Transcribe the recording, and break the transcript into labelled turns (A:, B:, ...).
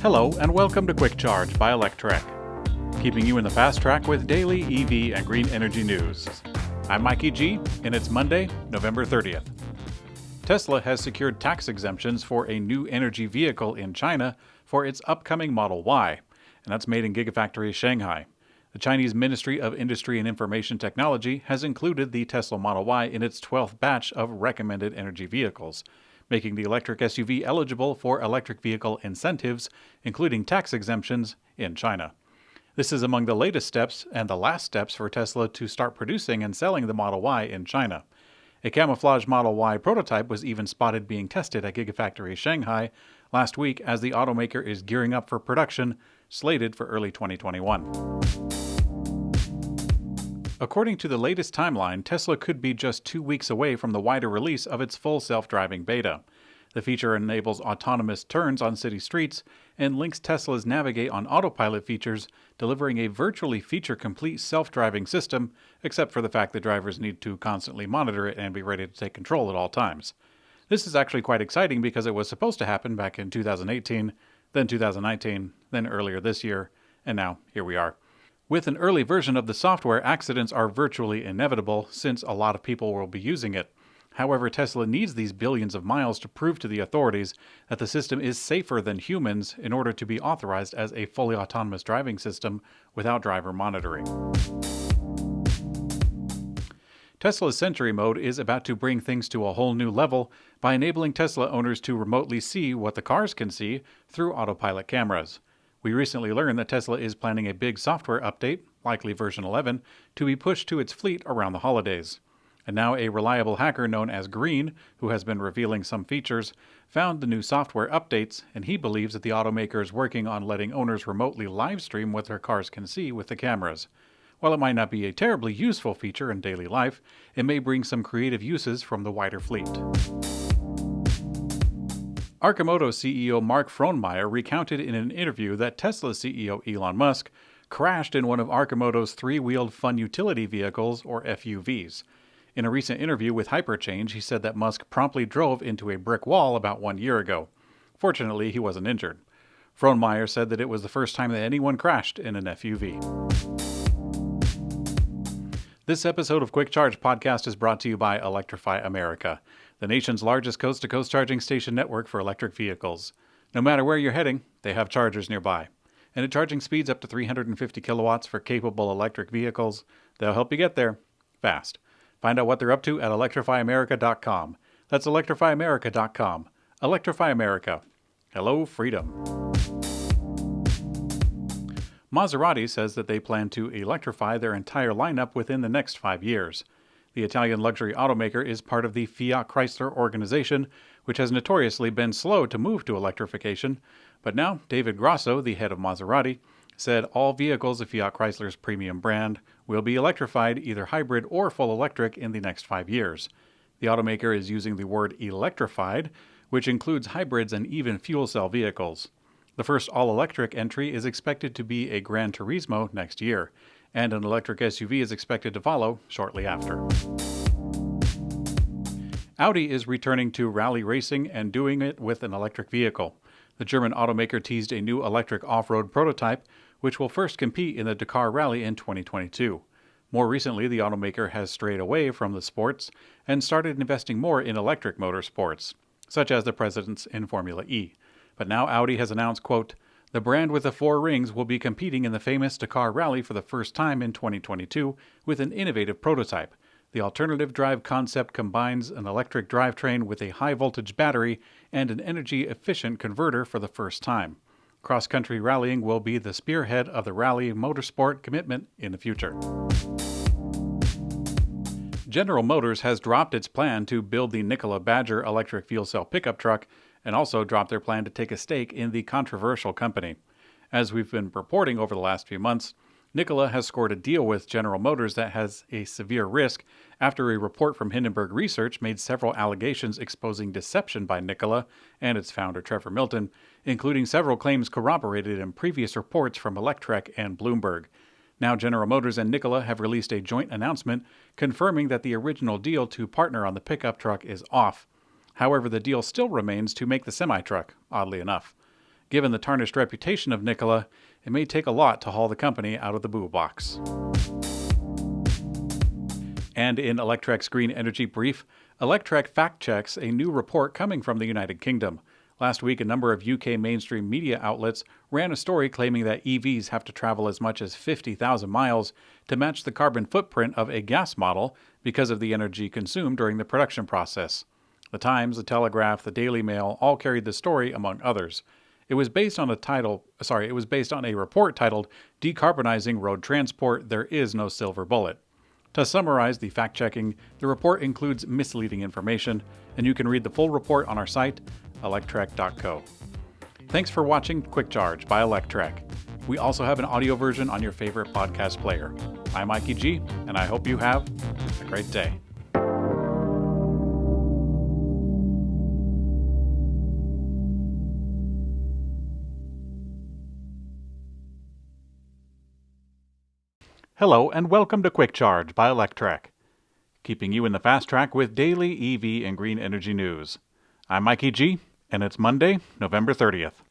A: Hello and welcome to Quick Charge by Electrek, keeping you in the fast track with daily EV and green energy news. I'm Mikey G, and it's Monday, November 30th. Tesla has secured tax exemptions for a new energy vehicle in China for its upcoming Model Y, and that's made in Gigafactory Shanghai. The Chinese Ministry of Industry and Information Technology has included the Tesla Model Y in its 12th batch of recommended energy vehicles, making the electric SUV eligible for electric vehicle incentives, including tax exemptions, in China. This is among the latest steps and the last steps for Tesla to start producing and selling the Model Y in China. A camouflage Model Y prototype was even spotted being tested at Gigafactory Shanghai last week as the automaker is gearing up for production, slated for early 2021. According to the latest timeline, Tesla could be just 2 weeks away from the wider release of its full self-driving beta. The feature enables autonomous turns on city streets and links Tesla's Navigate on Autopilot features, delivering a virtually feature-complete self-driving system, except for the fact that drivers need to constantly monitor it and be ready to take control at all times. This is actually quite exciting because it was supposed to happen back in 2018, then 2019, then earlier this year, and now here we are. With an early version of the software, accidents are virtually inevitable since a lot of people will be using it. However, Tesla needs these billions of miles to prove to the authorities that the system is safer than humans in order to be authorized as a fully autonomous driving system without driver monitoring. Tesla's Sentry mode is about to bring things to a whole new level by enabling Tesla owners to remotely see what the cars can see through autopilot cameras. We recently learned that Tesla is planning a big software update, likely version 11, to be pushed to its fleet around the holidays. And now a reliable hacker known as Green, who has been revealing some features, found the new software updates, and he believes that the automaker is working on letting owners remotely live stream what their cars can see with the cameras. While it might not be a terribly useful feature in daily life, it may bring some creative uses from the wider fleet. Arcimoto CEO Mark Frohnmayer recounted in an interview that Tesla CEO Elon Musk crashed in one of Arcimoto's three-wheeled fun utility vehicles, or FUVs. In a recent interview with Hyperchange, he said that Musk promptly drove into a brick wall about 1 year ago. Fortunately, he wasn't injured. Frohnmayer said that it was the first time that anyone crashed in an FUV. This episode of Quick Charge Podcast is brought to you by Electrify America, the nation's largest coast-to-coast charging station network for electric vehicles. No matter where you're heading, they have chargers nearby. And at charging speeds up to 350 kilowatts for capable electric vehicles, they'll help you get there fast. Find out what they're up to at electrifyamerica.com. That's electrifyamerica.com. Electrify America. Hello, freedom. Maserati says that they plan to electrify their entire lineup within the next 5 years. The Italian luxury automaker is part of the Fiat Chrysler organization, which has notoriously been slow to move to electrification. But now, David Grosso, the head of Maserati, said all vehicles of Fiat Chrysler's premium brand will be electrified, either hybrid or full electric, in the next 5 years. The automaker is using the word electrified, which includes hybrids and even fuel cell vehicles. The first all-electric entry is expected to be a Gran Turismo next year, and an electric SUV is expected to follow shortly after. Audi is returning to rally racing and doing it with an electric vehicle. The German automaker teased a new electric off-road prototype, which will first compete in the Dakar Rally in 2022. More recently, the automaker has strayed away from the sports and started investing more in electric motorsports, such as the precedents in Formula E. But now Audi has announced, quote, "The brand with the 4 rings will be competing in the famous Dakar Rally for the first time in 2022 with an innovative prototype. The alternative drive concept combines an electric drivetrain with a high-voltage battery and an energy-efficient converter for the first time. Cross-country rallying will be the spearhead of the rally motorsport commitment in the future." General Motors has dropped its plan to build the Nikola Badger electric fuel cell pickup truck and also dropped their plan to take a stake in the controversial company. As we've been reporting over the last few months, Nikola has scored a deal with General Motors that has a severe risk after a report from Hindenburg Research made several allegations exposing deception by Nikola and its founder Trevor Milton, including several claims corroborated in previous reports from Electrek and Bloomberg. Now General Motors and Nikola have released a joint announcement confirming that the original deal to partner on the pickup truck is off. However, the deal still remains to make the semi-truck, oddly enough. Given the tarnished reputation of Nikola, it may take a lot to haul the company out of the boo box. And in Electrek's Green Energy Brief, Electrek fact-checks a new report coming from the United Kingdom. Last week, a number of UK mainstream media outlets ran a story claiming that EVs have to travel as much as 50,000 miles to match the carbon footprint of a gas model because of the energy consumed during the production process. The Times, the Telegraph, the Daily Mail all carried the story, among others. It was based on a report titled "Decarbonizing Road Transport: There is no silver bullet." To summarize the fact-checking, the report includes misleading information, and you can read the full report on our site, electrek.co. Thanks for watching Quick Charge by Electrek. We also have an audio version on your favorite podcast player. I'm Mikey G, and I hope you have a great day. Hello, and welcome to Quick Charge by Electrek, keeping you in the fast track with daily EV and green energy news. I'm Mikey G, and it's Monday, November 30th.